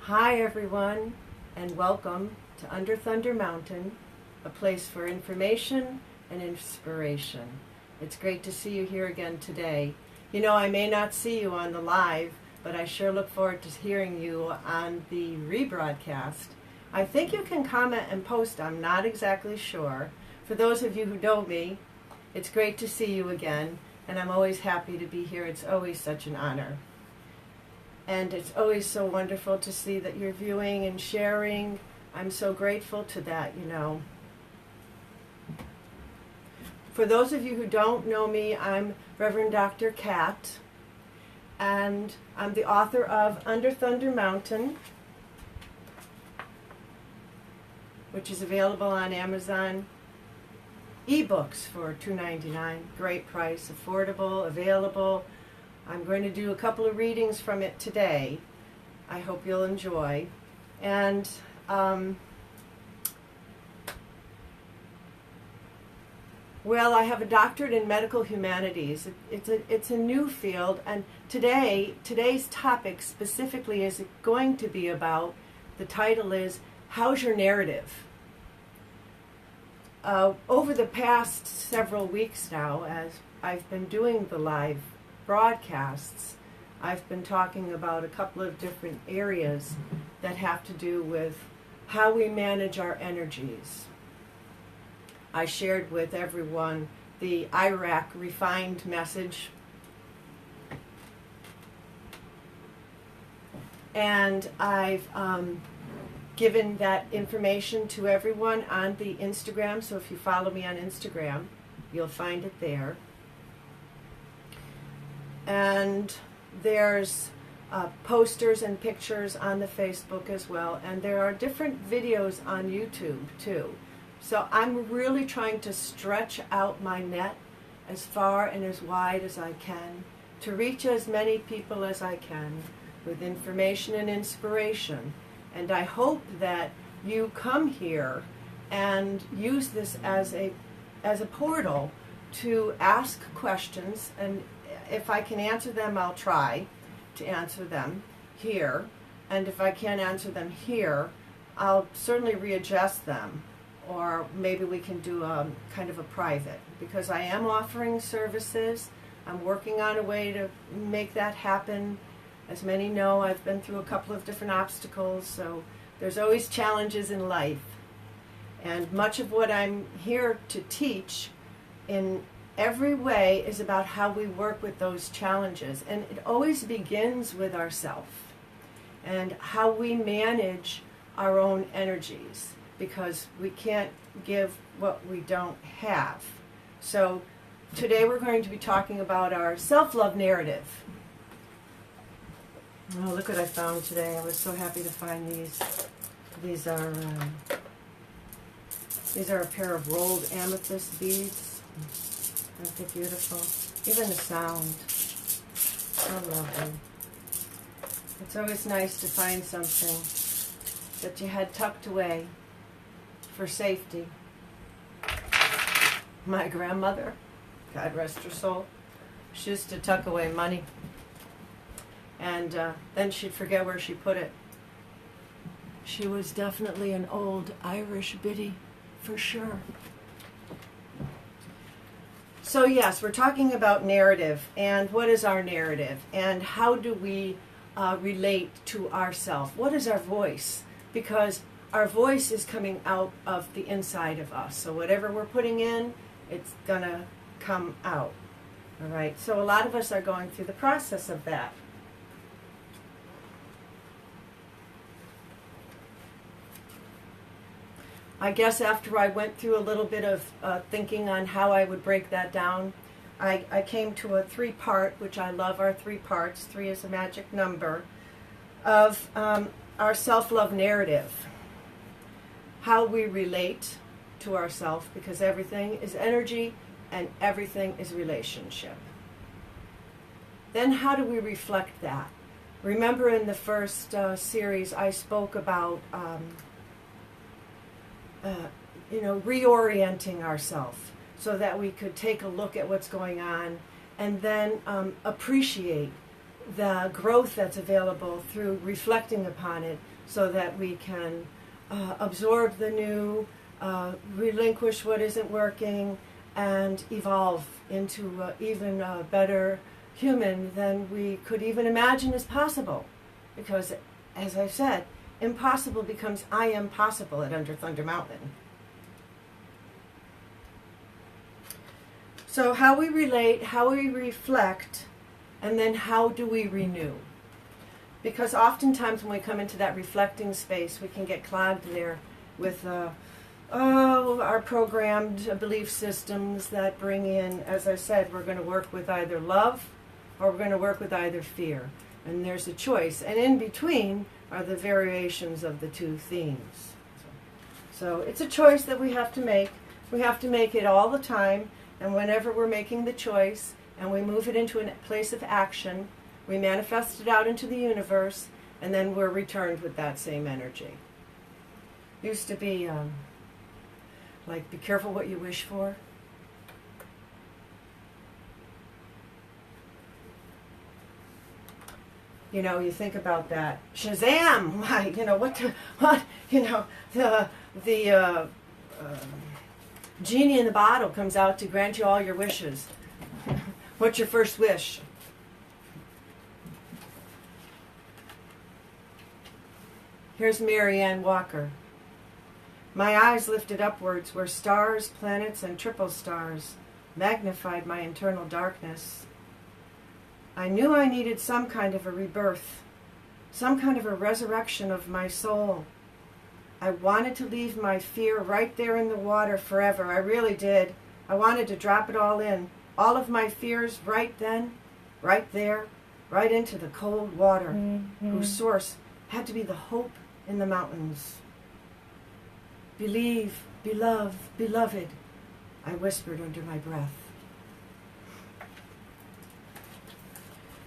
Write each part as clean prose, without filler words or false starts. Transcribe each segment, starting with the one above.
Hi everyone, and welcome to Under Thunder Mountain, a place for information and inspiration. It's great to see you here again today. You know, I may not see you on the live, but I sure look forward to hearing you on the rebroadcast. I think you can comment and post, I'm not exactly sure. For those of you who know me, it's great to see you again, and I'm always happy to be here. It's always such an honor. And it's always so wonderful to see that you're viewing and sharing. I'm so grateful to that, you know. For those of you who don't know me, I'm Reverend Dr. Kat, and I'm the author of Under Thunder Mountain, which is available on Amazon. Ebooks for $2.99, great price, affordable, available. I'm going to do a couple of readings from it today. I hope you'll enjoy. And well, I have a doctorate in medical humanities. It's a new field, and today's topic specifically is going to be about, the title is, How's Your Narrative? Over the past several weeks now, as I've been doing the live broadcasts, I've been talking about a couple of different areas that have to do with how we manage our energies. I shared with everyone the Iraq refined message, and I've given that information to everyone on the Instagram, so if you follow me on Instagram, you'll find it there. And there's posters and pictures on the Facebook as well, and there are different videos on YouTube too. So I'm really trying to stretch out my net as far and as wide as I can to reach as many people as I can with information and inspiration. And I hope that you come here and use this as a portal to ask questions, and if I can answer them, I'll try to answer them here. And if I can't answer them here, I'll certainly readjust them. Or maybe we can do a kind of a private, because I am offering services. I'm working on a way to make that happen. As many know, I've been through a couple of different obstacles, so there's always challenges in life. And much of what I'm here to teach in every way is about how we work with those challenges. And it always begins with ourselves and how we manage our own energies, because we can't give what we don't have. So today we're going to be talking about our self-love narrative. Oh, look what I found today. I was so happy to find these. These are a pair of rolled amethyst beads. Aren't they beautiful? Even the sound. So lovely. It's always nice to find something that you had tucked away for safety. My grandmother, God rest her soul, she used to tuck away money. And then she'd forget where she put it. She was definitely an old Irish biddy, for sure. So yes, we're talking about narrative, and what is our narrative, and how do we relate to ourself? What is our voice? Because our voice is coming out of the inside of us. So whatever we're putting in, it's gonna come out. All right. So a lot of us are going through the process of that. I guess after I went through a little bit of thinking on how I would break that down, I came to a three-part, which I love our three parts, 3 is a magic number, of our self-love narrative. How we relate to ourselves, because everything is energy and everything is relationship. Then how do we reflect that? Remember in the first series I spoke about reorienting ourselves so that we could take a look at what's going on and then appreciate the growth that's available through reflecting upon it so that we can absorb the new, relinquish what isn't working, and evolve into even a better human than we could even imagine is possible. Because, as I've said, impossible becomes I am possible at Under Thunder Mountain. So how we relate, how we reflect, and then how do we renew? Because oftentimes when we come into that reflecting space, we can get clogged there with our programmed belief systems that bring in, as I said, we're going to work with either love or we're going to work with either fear. And there's a choice. And in between are the variations of the two themes. So it's a choice that we have to make. We have to make it all the time. And whenever we're making the choice and we move it into a place of action, we manifest it out into the universe, and then we're returned with that same energy. Used to be like, be careful what you wish for. You know, you think about that. Shazam! Why, you know, the genie in the bottle comes out to grant you all your wishes. What's your first wish? Here's Mary Ann Walker. My eyes lifted upwards where stars, planets, and triple stars magnified my internal darkness. I knew I needed some kind of a rebirth, some kind of a resurrection of my soul. I wanted to leave my fear right there in the water forever. I really did. I wanted to drop it all in. All of my fears right then, right there, right into the cold water, whose source had to be the hope in the mountains. Believe, beloved, I whispered under my breath.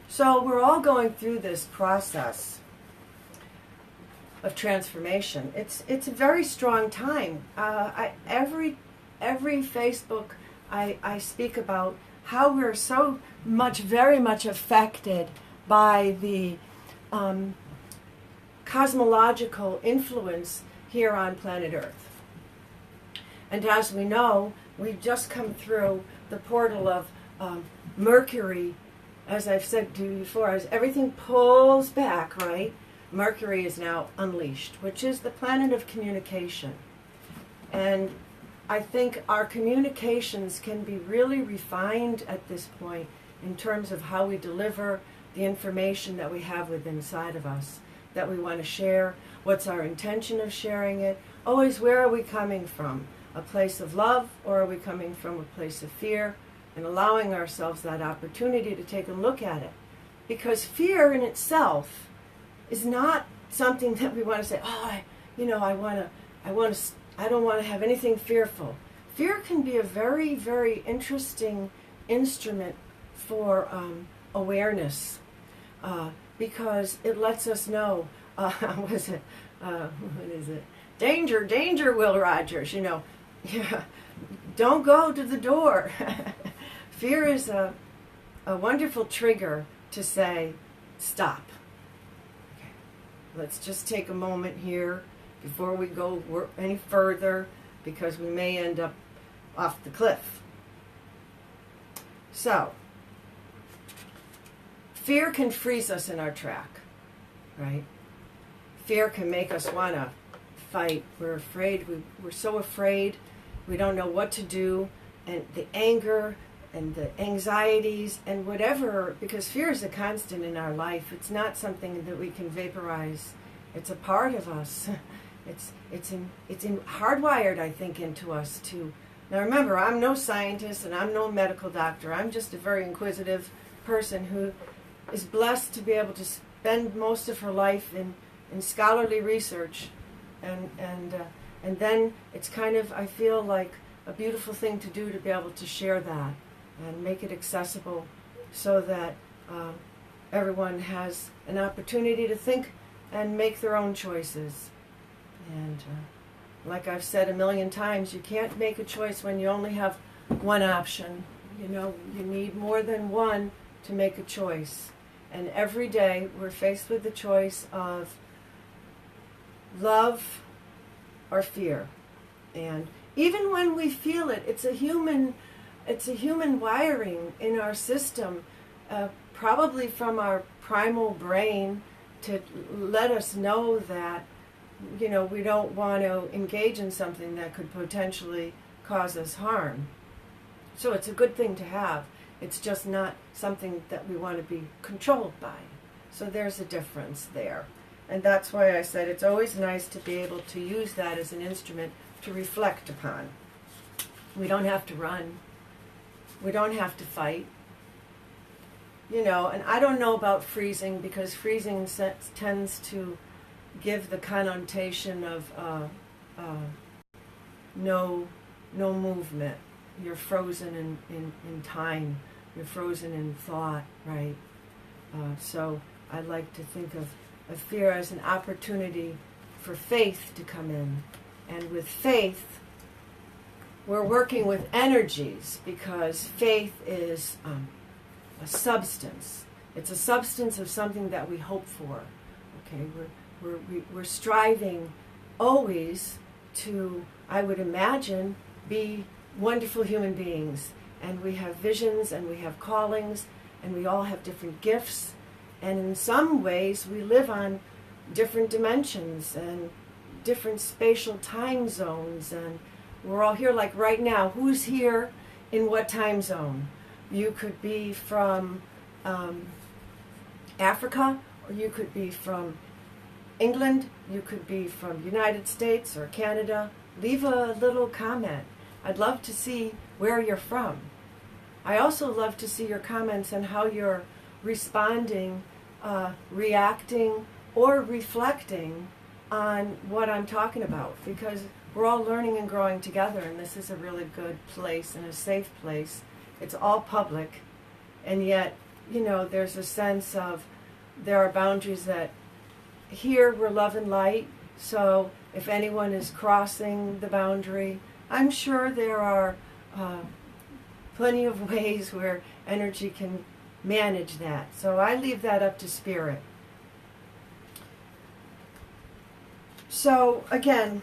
So we're all going through this process of transformation. It's a very strong time. Every Facebook I speak about how we're so much, very much affected by the cosmological influence here on planet Earth. And as we know, we've just come through the portal of Mercury. As I've said to you before, as everything pulls back, right? Mercury is now unleashed, which is the planet of communication. And I think our communications can be really refined at this point in terms of how we deliver the information that we have within inside of us, that we want to share, what's our intention of sharing it, always where are we coming from, a place of love or are we coming from a place of fear, and allowing ourselves that opportunity to take a look at it. Because fear in itself is not something that we want to say, I don't want to have anything fearful. Fear can be a very, very interesting instrument for awareness because it lets us know, what is it? Danger, danger, Will Rogers, don't go to the door. Fear is a wonderful trigger to say, stop. Okay. Let's just take a moment here before we go any further, because we may end up off the cliff. So, fear can freeze us in our track, right? Fear can make us want to fight. We're afraid. We're so afraid. We don't know what to do. And the anger and the anxieties and whatever, because fear is a constant in our life. It's not something that we can vaporize. It's a part of us. It's hardwired, I think, into us too. Now remember, I'm no scientist and I'm no medical doctor. I'm just a very inquisitive person who is blessed to be able to spend most of her life in scholarly research, and then it's kind of, I feel like, a beautiful thing to do to be able to share that and make it accessible so that everyone has an opportunity to think and make their own choices. And like I've said a million times, you can't make a choice when you only have one option. You need more than one to make a choice. And every day we're faced with the choice of love or fear. And even when we feel it, it's a human wiring in our system, probably from our primal brain, to let us know that, we don't want to engage in something that could potentially cause us harm. So it's a good thing to have. It's just not something that we want to be controlled by. So there's a difference there. And that's why I said it's always nice to be able to use that as an instrument to reflect upon. We don't have to run. We don't have to fight. And I don't know about freezing, because freezing tends to give the connotation of no movement. You're frozen in time. You're frozen in thought, right? So I like to think of fear as an opportunity for faith to come in. And with faith, we're working with energies, because faith is a substance. It's a substance of something that we hope for. Okay, we're striving always to, I would imagine, be wonderful human beings. And we have visions, and we have callings, and we all have different gifts. And in some ways, we live on different dimensions and different spatial time zones. And we're all here, like right now. Who's here in what time zone? You could be from Africa, or you could be from England, you could be from United States or Canada. Leave a little comment. I'd love to see where you're from. I also love to see your comments on how you're responding, reacting, or reflecting on what I'm talking about, because we're all learning and growing together, and this is a really good place and a safe place. It's all public, and yet, there's a sense of there are boundaries that here we're love and light, so if anyone is crossing the boundary, I'm sure there are plenty of ways where energy can manage that. So I leave that up to spirit. So again,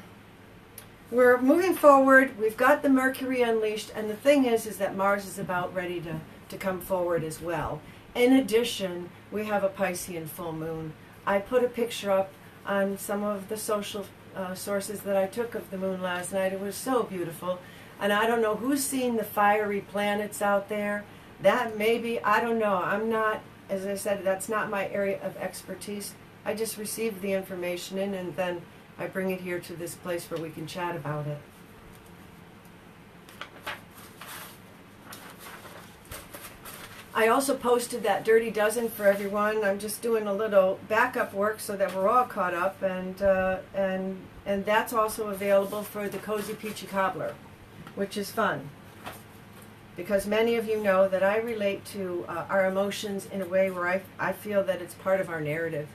we're moving forward. We've got the Mercury unleashed, and the thing is that Mars is about ready to come forward as well. In addition, we have a Piscean full moon. I put a picture up on some of the social sources that I took of the moon last night. It was so beautiful. And I don't know who's seen the fiery planets out there. That maybe, I don't know. I'm not, as I said, that's not my area of expertise. I just receive the information in, and then I bring it here to this place where we can chat about it. I also posted that Dirty Dozen for everyone. I'm just doing a little backup work so that we're all caught up, and that's also available for the Cozy Peachy Cobbler, which is fun, because many of you know that I relate to our emotions in a way where I feel that it's part of our narrative,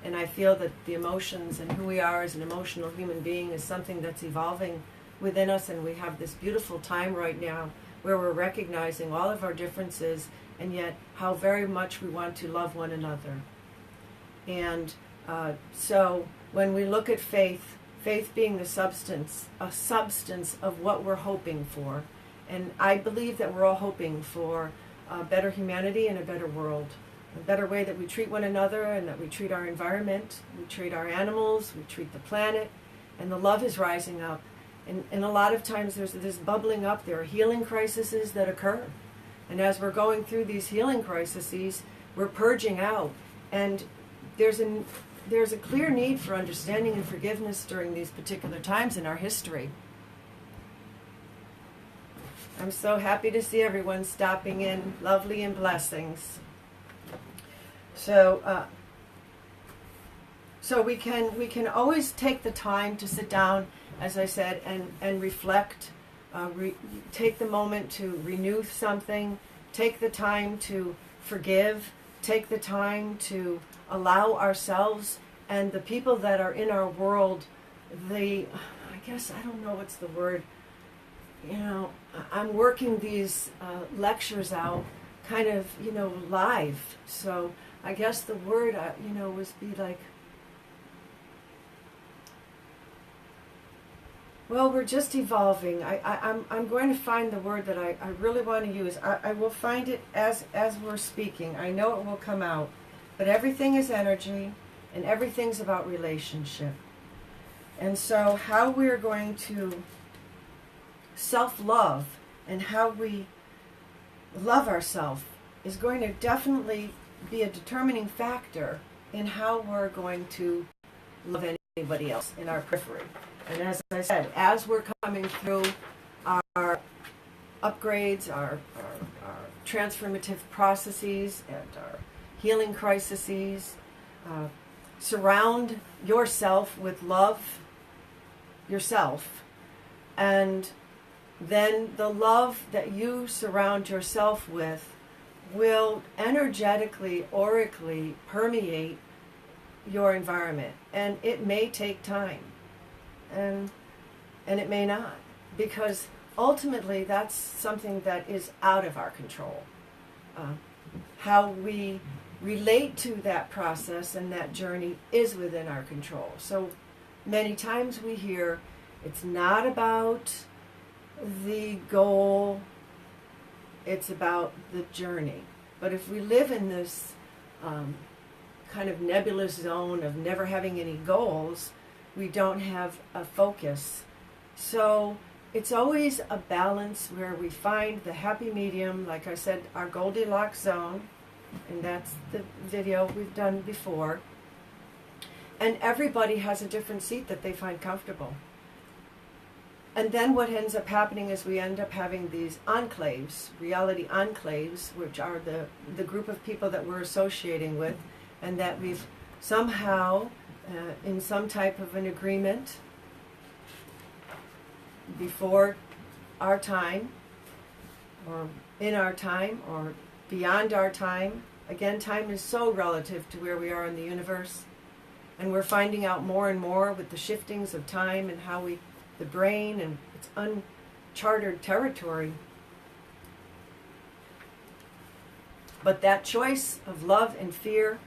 and I feel that the emotions and who we are as an emotional human being is something that's evolving within us, and we have this beautiful time right now where we're recognizing all of our differences, and yet how very much we want to love one another. And so when we look at faith, faith being the substance, a substance of what we're hoping for, and I believe that we're all hoping for a better humanity and a better world, a better way that we treat one another and that we treat our environment, we treat our animals, we treat the planet, and the love is rising up. And a lot of times there's this bubbling up, there are healing crises that occur. And as we're going through these healing crises, we're purging out. And there's a clear need for understanding and forgiveness during these particular times in our history. I'm so happy to see everyone stopping in. Lovely and blessings. So we can always take the time to sit down, as I said, and reflect. Take the moment to renew something. Take the time to forgive. Take the time to allow ourselves and the people that are in our world, I guess, I don't know what's the word, I'm working these lectures out kind of, live. So I guess the word, was be like, well, we're just evolving. I'm going to find the word that I really want to use. I will find it as we're speaking. I know it will come out. But everything is energy, and everything's about relationship. And so how we're going to self-love and how we love ourselves is going to definitely be a determining factor in how we're going to love anybody else in our periphery. And as I said, as we're coming through our upgrades, our transformative processes, and our healing crises, surround yourself with love yourself, and then the love that you surround yourself with will energetically, aurically permeate your environment. And it may take time, and it may not, because ultimately that's something that is out of our control. How we relate to that process and that journey is within our control. So many times we hear it's not about the goal, it's about the journey. But if we live in this kind of nebulous zone of never having any goals, we don't have a focus. So it's always a balance where we find the happy medium, like I said, our Goldilocks zone, and that's the video we've done before. And everybody has a different seat that they find comfortable. And then what ends up happening is we end up having these enclaves, reality enclaves, which are the group of people that we're associating with, and that we've somehow, in some type of an agreement, before our time, or in our time, or beyond our time. Again, time is so relative to where we are in the universe. And we're finding out more and more with the shiftings of time and how the brain, and its uncharted territory. But that choice of love and fear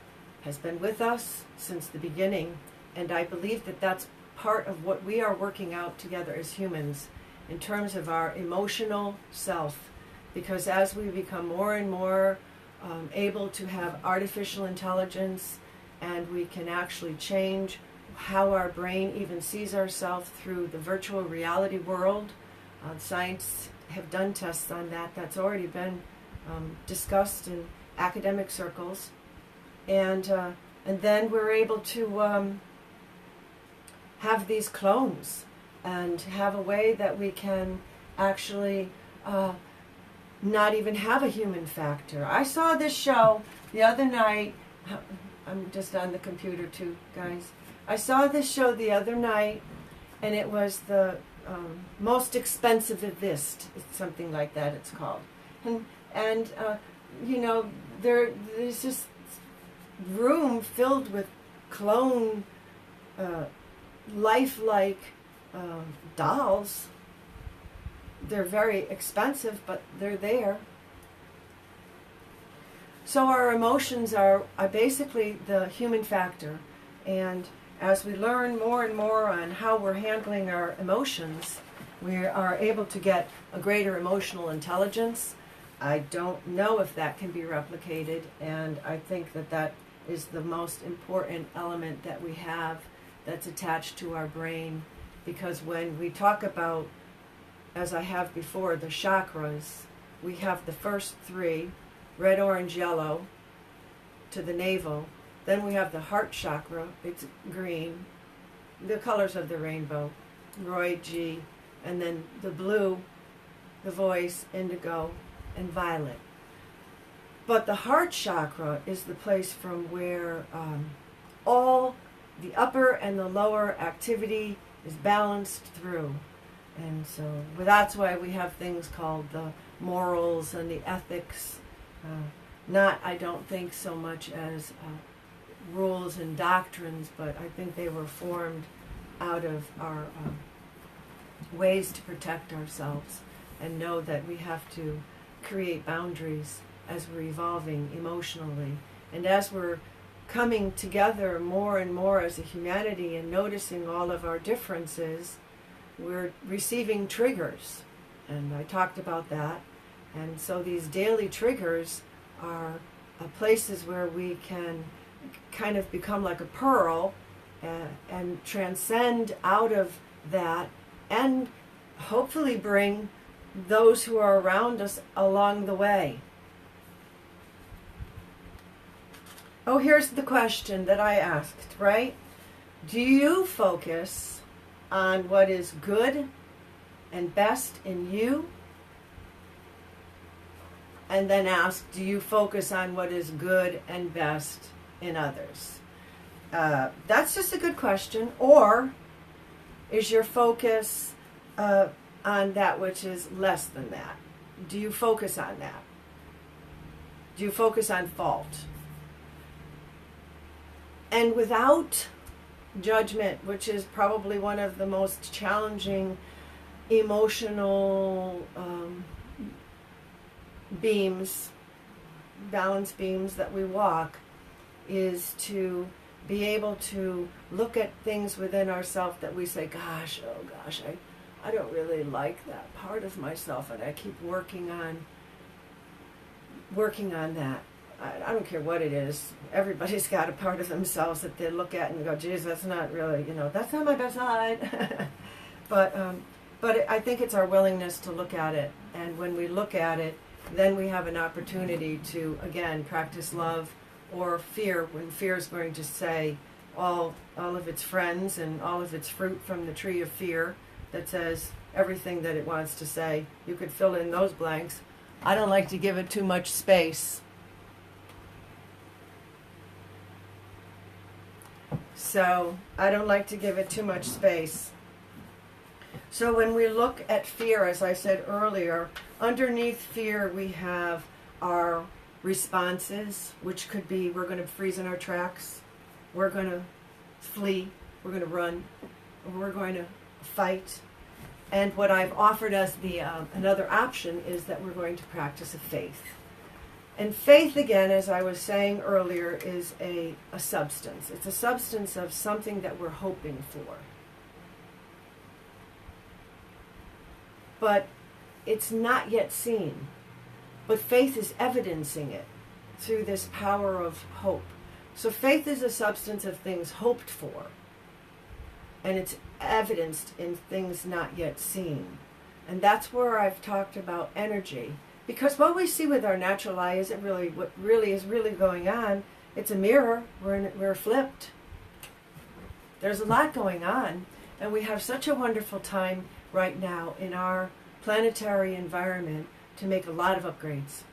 has been with us since the beginning. And I believe that that's part of what we are working out together as humans in terms of our emotional self. Because as we become more and more able to have artificial intelligence, and we can actually change how our brain even sees ourselves through the virtual reality world. Science have done tests on that. That's already been discussed in academic circles. And then we're able to have these clones and have a way that we can actually not even have a human factor. I saw this show the other night. I'm just on the computer too, guys. I saw this show the other night, and it was the most expensivist, something like that it's called. And there's this room filled with clone, lifelike dolls. They're very expensive, but they're there. So our emotions are basically the human factor. And as we learn more and more on how we're handling our emotions, we are able to get a greater emotional intelligence. I don't know if that can be replicated, and I think that that is the most important element that we have that's attached to our brain. Because when we talk about, as I have before, the chakras, we have the first three, red, orange, yellow, to the navel. Then we have the heart chakra, it's green, the colors of the rainbow, Roy G, and then the blue, the voice, indigo, and violet. But the heart chakra is the place from where all the upper and the lower activity is balanced through. And so that's why we have things called the morals and the ethics. Not, I don't think, so much as rules and doctrines, but I think they were formed out of our ways to protect ourselves and know that we have to create boundaries as we're evolving emotionally And as we're coming together more and more as a humanity and noticing all of our differences, we're receiving triggers. And I talked about that. And so these daily triggers are places where we can kind of become like a pearl and transcend out of that and hopefully bring those who are around us along the way. Oh, here's the question that I asked, right? Do you focus on what is good and best in you? And then ask, do you focus on what is good and best in others? That's just a good question. Or is your focus on that which is less than that? Do you focus on that? Do you focus on fault? And without judgment, which is probably one of the most challenging emotional balance beams that we walk, is to be able to look at things within ourselves that we say, gosh, I don't really like that part of myself, and I keep working on that. I don't care what it is. Everybody's got a part of themselves that they look at and go, geez, that's not really, that's not my best side. But I think it's our willingness to look at it. And when we look at it, then we have an opportunity to, again, practice love or fear, when fear is going to say all of its friends and all of its fruit from the tree of fear that says everything that it wants to say. You could fill in those blanks. I don't like to give it too much space. So I don't like to give it too much space. So when we look at fear, as I said earlier, underneath fear we have our responses, which could be we're going to freeze in our tracks, we're going to flee, we're going to run, or we're going to fight. And what I've offered as another option is that we're going to practice a faith. And faith, again, as I was saying earlier, is a substance. It's a substance of something that we're hoping for. But it's not yet seen. But faith is evidencing it through this power of hope. So faith is a substance of things hoped for. And it's evidenced in things not yet seen. And that's where I've talked about energy. Because what we see with our natural eye isn't really what really is going on. It's a mirror. We're flipped. There's a lot going on. And we have such a wonderful time right now in our planetary environment to make a lot of upgrades.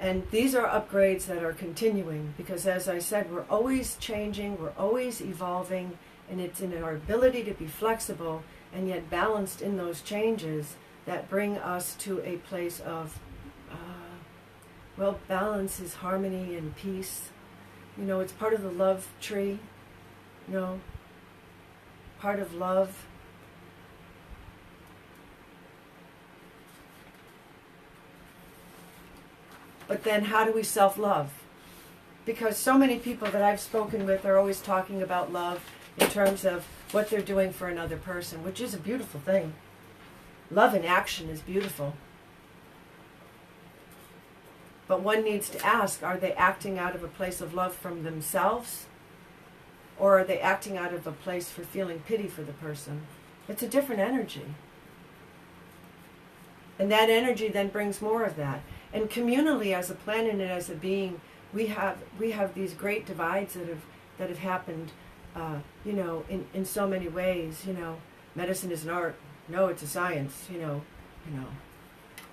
And these are upgrades that are continuing because, as I said, we're always changing, we're always evolving, and it's in our ability to be flexible and yet balanced in those changes that bring us to a place of, balance is harmony and peace. It's part of the love tree, part of love. But then how do we self-love? Because so many people that I've spoken with are always talking about love in terms of what they're doing for another person, which is a beautiful thing. Love in action is beautiful. But one needs to ask, are they acting out of a place of love from themselves? Or are they acting out of a place for feeling pity for the person? It's a different energy. And that energy then brings more of that. And communally, as a planet and as a being, we have these great divides that have happened, in so many ways. Medicine is an art. No, it's a science.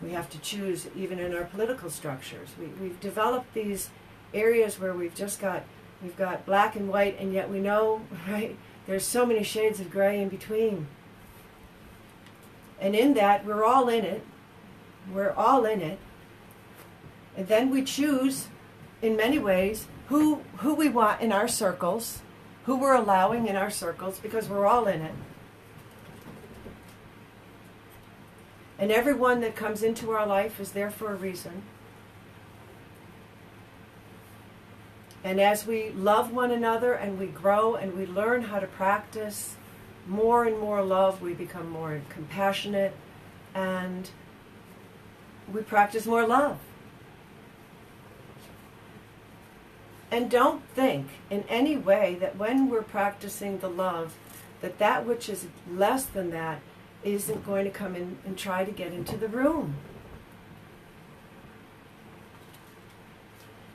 We have to choose even in our political structures. We've developed these areas where we've got black and white, and yet we know, right? There's so many shades of gray in between. And in that, we're all in it. We're all in it. And then we choose, in many ways, who we want in our circles, who we're allowing in our circles, because we're all in it. And everyone that comes into our life is there for a reason. And as we love one another and we grow and we learn how to practice more and more love, we become more compassionate and we practice more love. And don't think in any way that when we're practicing the love, that that which is less than that isn't going to come in and try to get into the room.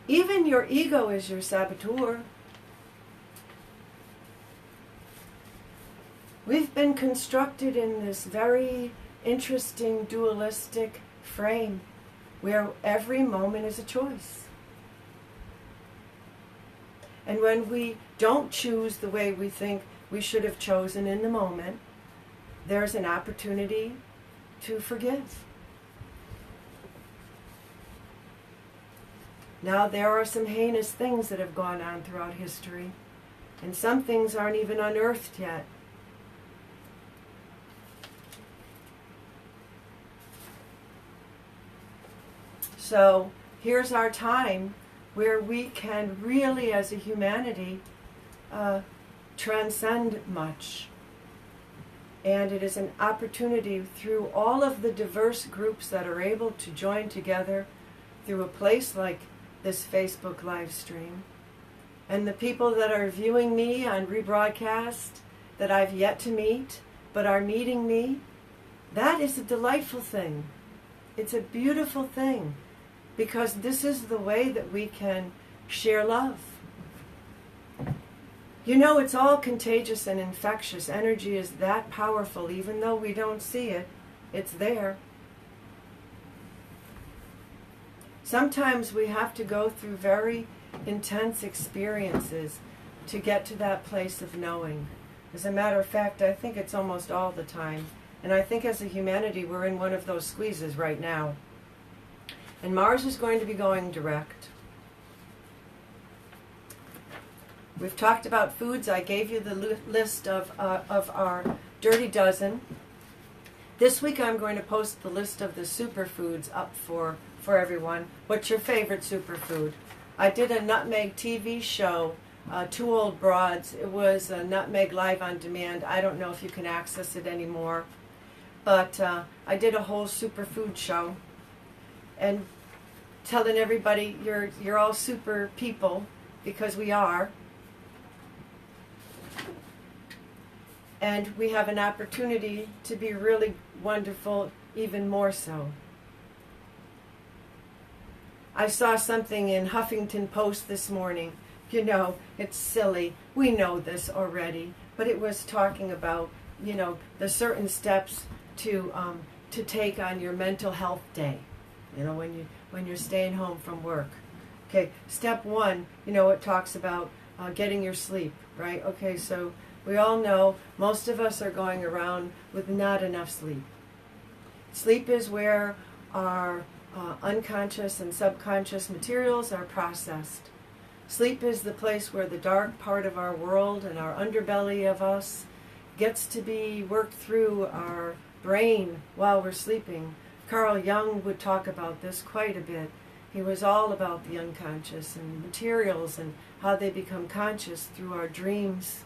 Even your ego is your saboteur. We've been constructed in this very interesting dualistic frame where every moment is a choice. And when we don't choose the way we think we should have chosen in the moment, there's an opportunity to forgive. Now, there are some heinous things that have gone on throughout history, and some things aren't even unearthed yet. So, here's our time where we can really, as a humanity, transcend much. And it is an opportunity through all of the diverse groups that are able to join together through a place like this Facebook live stream. And the people that are viewing me on rebroadcast that I've yet to meet, but are meeting me, that is a delightful thing. It's a beautiful thing, because this is the way that we can share love. You know, it's all contagious and infectious. Energy is that powerful, even though we don't see it, it's there. Sometimes we have to go through very intense experiences to get to that place of knowing. As a matter of fact, I think it's almost all the time. And I think as a humanity, we're in one of those squeezes right now. And Mars is going to be going direct. We've talked about foods. I gave you the list of our Dirty Dozen. This week I'm going to post the list of the superfoods up for everyone. What's your favorite superfood? I did a Nutmeg TV show, Two Old Broads. It was a Nutmeg Live on Demand. I don't know if you can access it anymore. But I did a whole superfood show. And telling everybody you're all super people, because we are. And we have an opportunity to be really wonderful, even more so. I saw something in Huffington Post this morning. You know, it's silly. We know this already. But it was talking about, you know, the certain steps to take on your mental health day. You know, when you're staying home from work. Okay, step one, you know, it talks about getting your sleep, right? Okay, so we all know most of us are going around with not enough sleep. Sleep is where our unconscious and subconscious materials are processed. Sleep is the place where the dark part of our world and our underbelly of us gets to be worked through our brain while we're sleeping. Carl Jung would talk about this quite a bit. He was all about the unconscious and materials and how they become conscious through our dreams.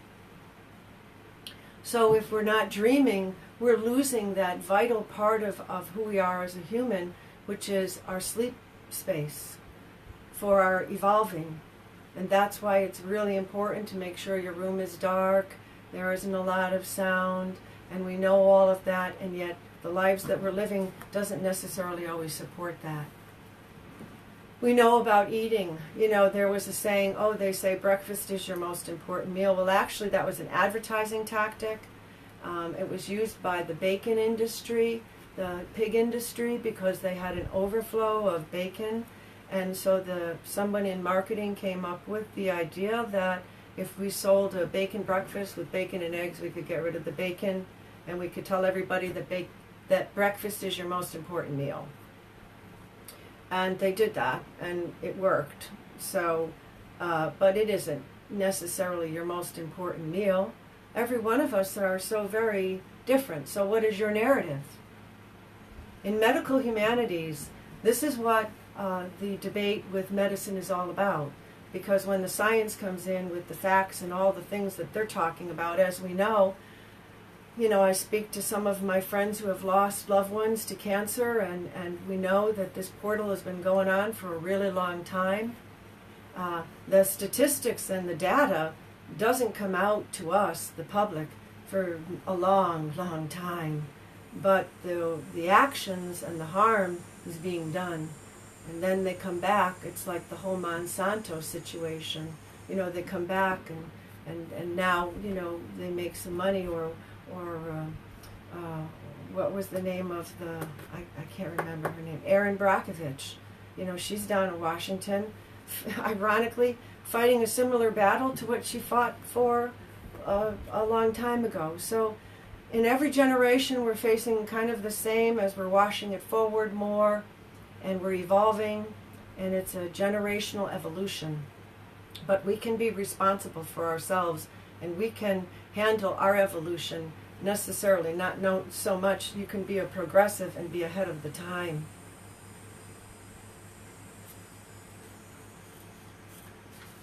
So if we're not dreaming, we're losing that vital part of who we are as a human, which is our sleep space for our evolving. And that's why it's really important to make sure your room is dark, there isn't a lot of sound, and we know all of that, and yet the lives that we're living doesn't necessarily always support that. We know about eating. You know, there was a saying, oh, they say breakfast is your most important meal. Well, actually, that was an advertising tactic. It was used by the bacon industry, the pig industry, because they had an overflow of bacon. And so someone in marketing came up with the idea that if we sold a bacon breakfast with bacon and eggs, we could get rid of the bacon, and we could tell everybody that breakfast is your most important meal. And they did that, and it worked. So, but it isn't necessarily your most important meal. Every one of us are so very different. So what is your narrative? In medical humanities, this is what the debate with medicine is all about. because when the science comes in with the facts and all the things that they're talking about, as we know, I speak to some of my friends who have lost loved ones to cancer, and we know that this portal has been going on for a really long time. The statistics and the data doesn't come out to us, the public, for a long, long time. But the actions and the harm is being done. And then they come back. It's like the whole Monsanto situation. They come back and now, they make some money or what was the name of I can't remember her name, Erin Brockovich. She's down in Washington, ironically, fighting a similar battle to what she fought for a long time ago. So in every generation we're facing kind of the same as we're washing it forward more, and we're evolving, and it's a generational evolution. But we can be responsible for ourselves, and we can handle our evolution necessarily, not know so much. You can be a progressive and be ahead of the time.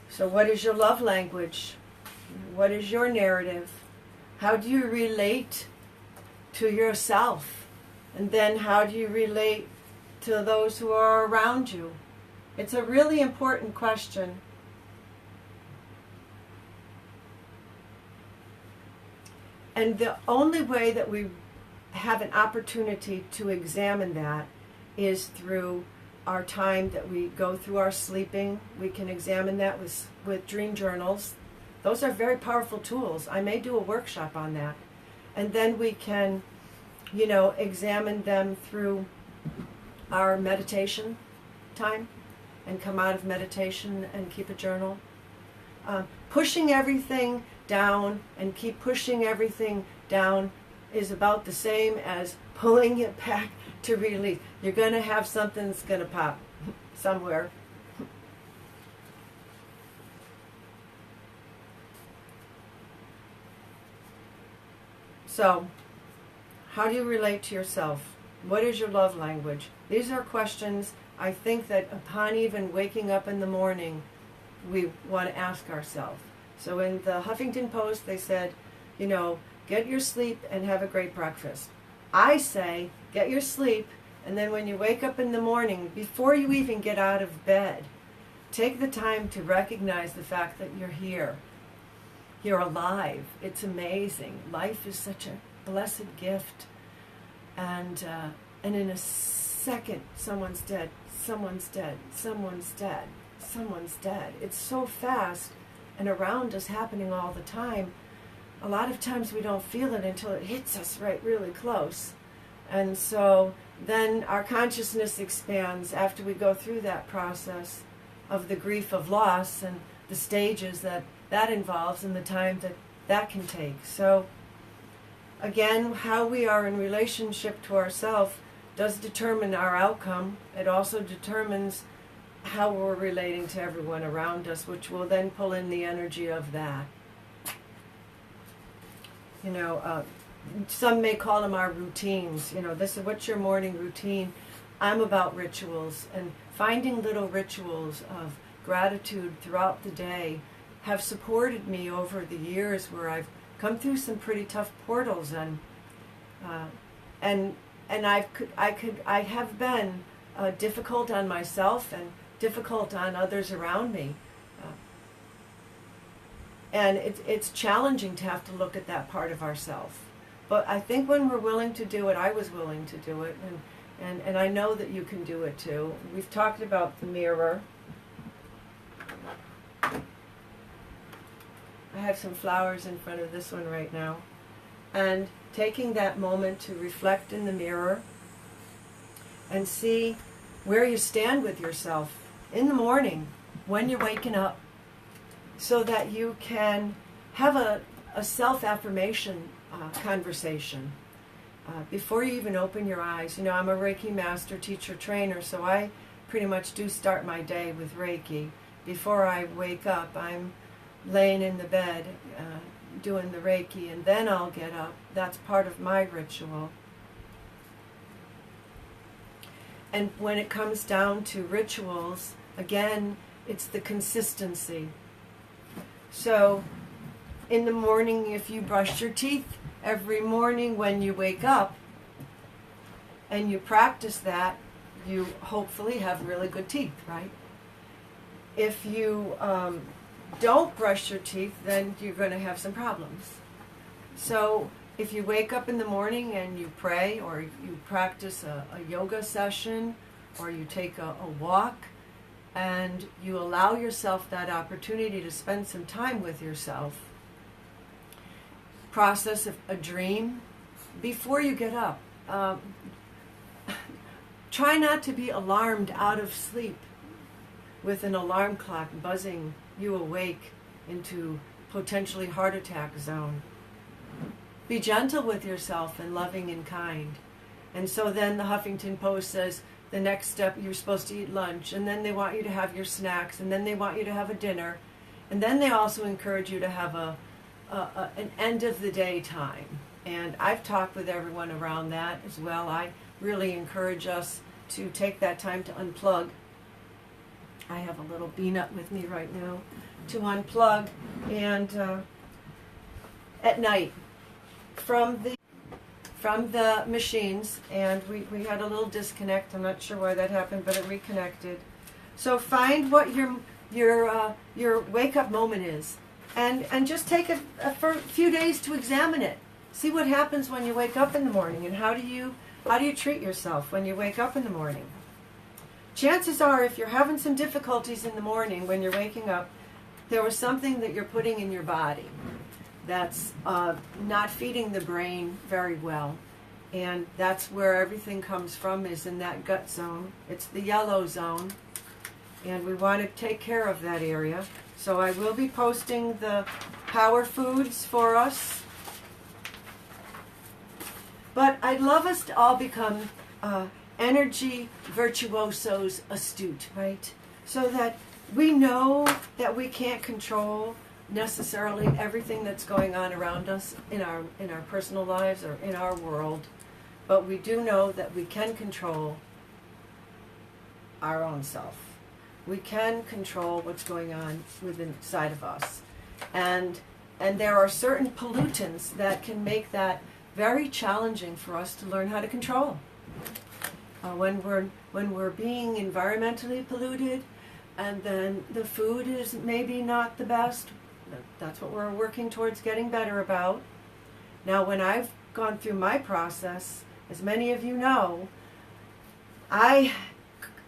So what is your love language? What is your narrative? How do you relate to yourself? And then how do you relate to those who are around you? It's a really important question. And the only way that we have an opportunity to examine that is through our time that we go through our sleeping. We can examine that with dream journals. Those are very powerful tools. I may do a workshop on that. And then we can, examine them through our meditation time and come out of meditation and keep a journal. Pushing everything down and keep pushing everything down is about the same as pulling it back to release. You're going to have something that's going to pop somewhere. So, how do you relate to yourself? What is your love language? These are questions I think that upon even waking up in the morning, we want to ask ourselves. So in the Huffington Post, they said, get your sleep and have a great breakfast. I say, get your sleep, and then when you wake up in the morning, before you even get out of bed, take the time to recognize the fact that you're here. You're alive. It's amazing. Life is such a blessed gift. And in a second, someone's dead, someone's dead, someone's dead, someone's dead. It's so fast and around us, happening all the time. A lot of times we don't feel it until it hits us right really close. And so then our consciousness expands after we go through that process of the grief of loss and the stages that involves and the time that can take. So again, how we are in relationship to ourselves does determine our outcome. It also determines how we're relating to everyone around us, which will then pull in the energy of that. Some may call them our routines. This is what's your morning routine. I'm about rituals, and finding little rituals of gratitude throughout the day have supported me over the years where I've come through some pretty tough portals, and I have been difficult on myself and difficult on others around me. And it's challenging to have to look at that part of ourselves. But I think when we're willing to do it, I was willing to do it, and I know that you can do it too. We've talked about the mirror. I have some flowers in front of this one right now. And taking that moment to reflect in the mirror and see where you stand with yourself in the morning when you're waking up, so that you can have a self-affirmation conversation before you even open your eyes. I'm a Reiki master, teacher, trainer, so I pretty much do start my day with Reiki. Before I wake up, I'm laying in the bed doing the Reiki, and then I'll get up. That's part of my ritual. And when it comes down to rituals, again, It's the consistency. So in the morning, if you brush your teeth every morning when you wake up and you practice that, you hopefully have really good teeth, right? If you don't brush your teeth, then you're going to have some problems. So if you wake up in the morning and you pray, or you practice a yoga session, or you take a walk, and you allow yourself that opportunity to spend some time with yourself, process a dream before you get up. Try not to be alarmed out of sleep with an alarm clock buzzing you awake into potentially heart attack zone. Be gentle with yourself and loving and kind. And so then the Huffington Post says the next step, you're supposed to eat lunch, and then they want you to have your snacks, and then they want you to have a dinner, and then they also encourage you to have an end of the day time. And I've talked with everyone around that as well. I really encourage us to take that time to unplug. I have a little peanut with me right now to unplug, and at night from the machines, and we had a little disconnect. I'm not sure why that happened, but it reconnected. So find what your wake up moment is, and just take a few days to examine it. See what happens when you wake up in the morning, and how do you treat yourself when you wake up in the morning. Chances are, if you're having some difficulties in the morning when you're waking up, there was something that you're putting in your body that's not feeding the brain very well. And that's where everything comes from, is in that gut zone. It's the yellow zone. And we want to take care of that area. So I will be posting the power foods for us. But I'd love us to all become energy virtuosos astute, right? So that we know that we can't control necessarily everything that's going on around us in our personal lives or in our world, but we do know that we can control our own self. We can control what's going on within inside of us, and there are certain pollutants that can make that very challenging for us to learn how to control. When we're being environmentally polluted, and then the food is maybe not the best, that's what we're working towards getting better about. Now, when I've gone through my process, as many of you know, I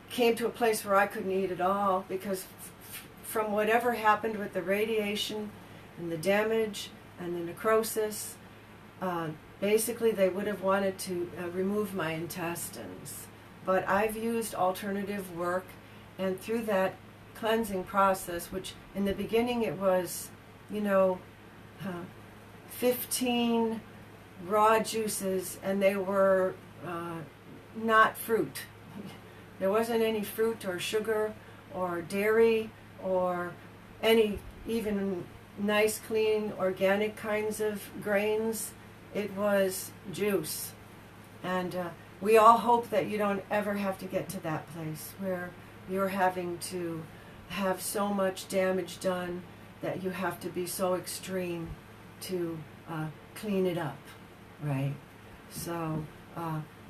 came to a place where I couldn't eat at all, because from whatever happened with the radiation and the damage and the necrosis, basically they would have wanted to remove my intestines. But I've used alternative work, and through that cleansing process, which in the beginning it was, 15 raw juices, and they were not fruit. There wasn't any fruit or sugar or dairy or any even nice, clean, organic kinds of grains. It was juice. And we all hope that you don't ever have to get to that place where you're having to have so much damage done that you have to be so extreme to clean it up, right? So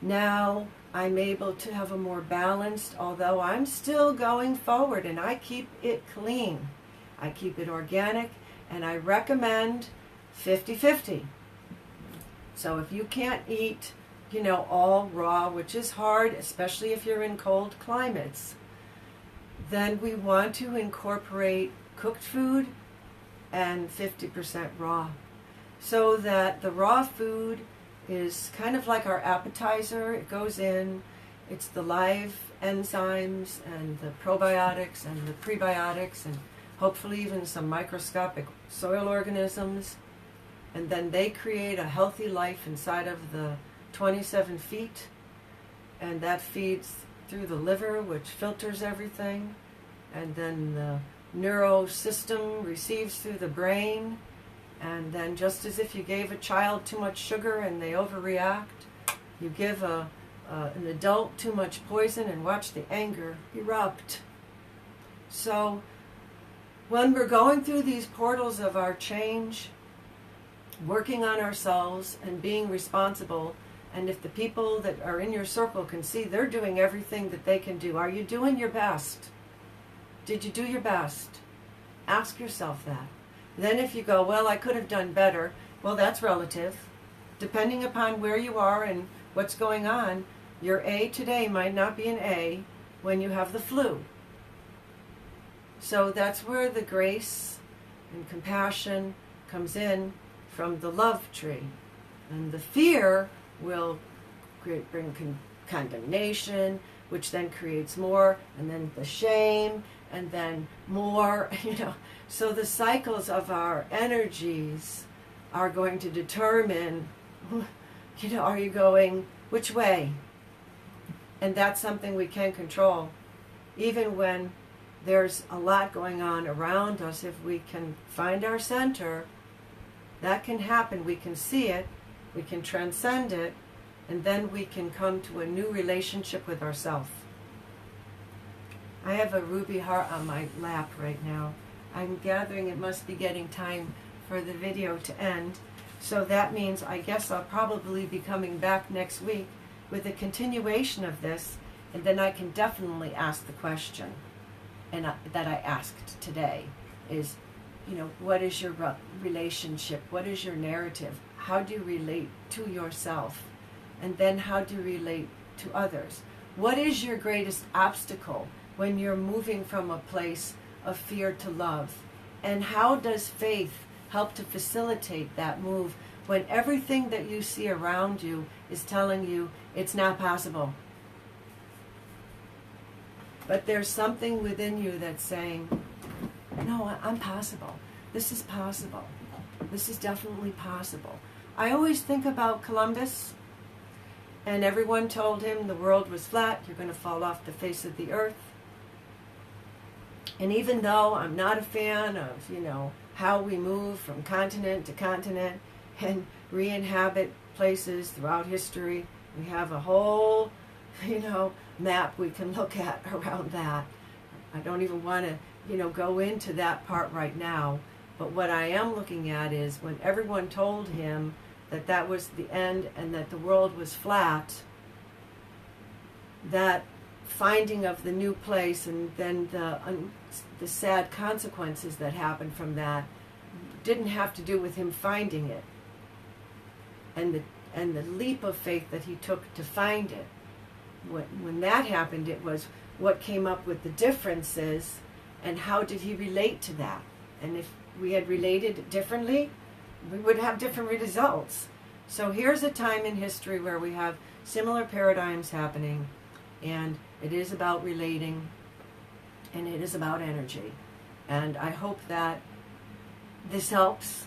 now I'm able to have a more balanced, although I'm still going forward, and I keep it clean. I keep it organic, and I recommend 50-50. So if you can't eat, all raw, which is hard, especially if you're in cold climates, then we want to incorporate cooked food and 50% raw, so that the raw food is kind of like our appetizer. It goes in, it's the live enzymes and the probiotics and the prebiotics, and hopefully even some microscopic soil organisms, and then they create a healthy life inside of the 27 feet, and that feeds through the liver, which filters everything, and then the neuro system receives through the brain, and then just as if you gave a child too much sugar and they overreact, you give an adult too much poison and watch the anger erupt. So when we're going through these portals of our change, working on ourselves and being responsible, and if the people that are in your circle can see they're doing everything that they can do, are you doing your best? Did you do your best? Ask yourself that. Then if you go, well, I could have done better, well, that's relative. Depending upon where you are and what's going on, your A today might not be an A when you have the flu. So that's where the grace and compassion comes in from the love tree. And the fear will bring condemnation, which then creates more, and then the shame, and then more, So the cycles of our energies are going to determine, are you going which way? And that's something we can control. Even when there's a lot going on around us, if we can find our center, that can happen. We can see it, we can transcend it, and then we can come to a new relationship with ourselves. I have a ruby heart on my lap right now. I'm gathering it must be getting time for the video to end. So that means I guess I'll probably be coming back next week with a continuation of this, and then I can definitely ask the question that I asked today is, what is your relationship? What is your narrative? How do you relate to yourself? And then how do you relate to others? What is your greatest obstacle when you're moving from a place of fear to love? And how does faith help to facilitate that move when everything that you see around you is telling you it's not possible? But there's something within you that's saying, no, I'm possible. This is possible. This is definitely possible. I always think about Columbus, and everyone told him the world was flat, you're going to fall off the face of the earth. And even though I'm not a fan of, how we move from continent to continent and re-inhabit places throughout history, we have a whole, map we can look at around that. I don't even want to, go into that part right now. But what I am looking at is when everyone told him that that was the end and that the world was flat, that finding of the new place and then the sad consequences that happened from that didn't have to do with him finding it, and the leap of faith that he took to find it. When that happened, it was what came up with the differences and how did he relate to that. And if we had related differently, we would have different results. So here's a time in history where we have similar paradigms happening, and it is about relating, and it is about energy. And I hope that this helps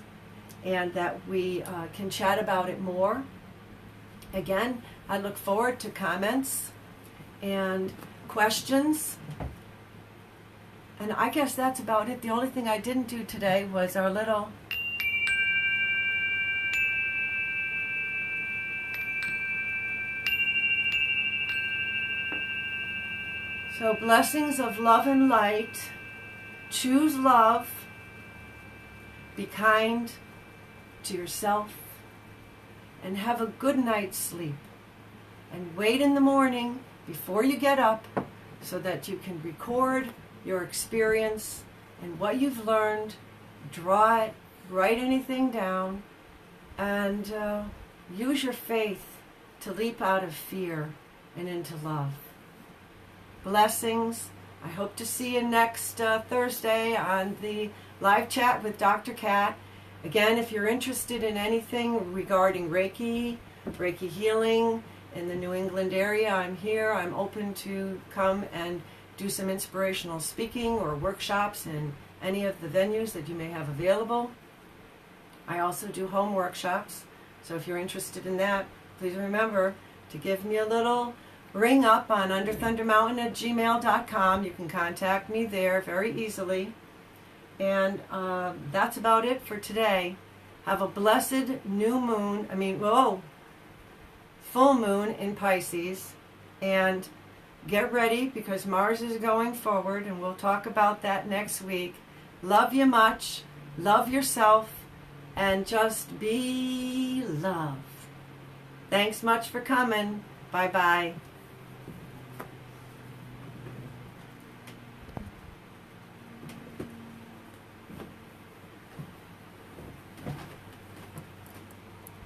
and that we can chat about it more. Again, I look forward to comments and questions. And I guess that's about it. The only thing I didn't do today was our little So blessings of love and light. Choose love. Be kind to yourself. And have a good night's sleep. And wait in the morning before you get up so that you can record your experience and what you've learned. Draw it. Write anything down. And use your faith to leap out of fear and into love. Blessings. I hope to see you next Thursday on the live chat with Dr. Kat. Again, if you're interested in anything regarding Reiki healing in the New England area, I'm here. I'm open to come and do some inspirational speaking or workshops in any of the venues that you may have available. I also do home workshops, so if you're interested in that, please remember to give me a little ring up on underthundermountain@gmail.com. You can contact me there very easily. And that's about it for today. Have a blessed full moon in Pisces. And get ready because Mars is going forward, and we'll talk about that next week. Love you much. Love yourself. And just be love. Thanks much for coming. Bye-bye.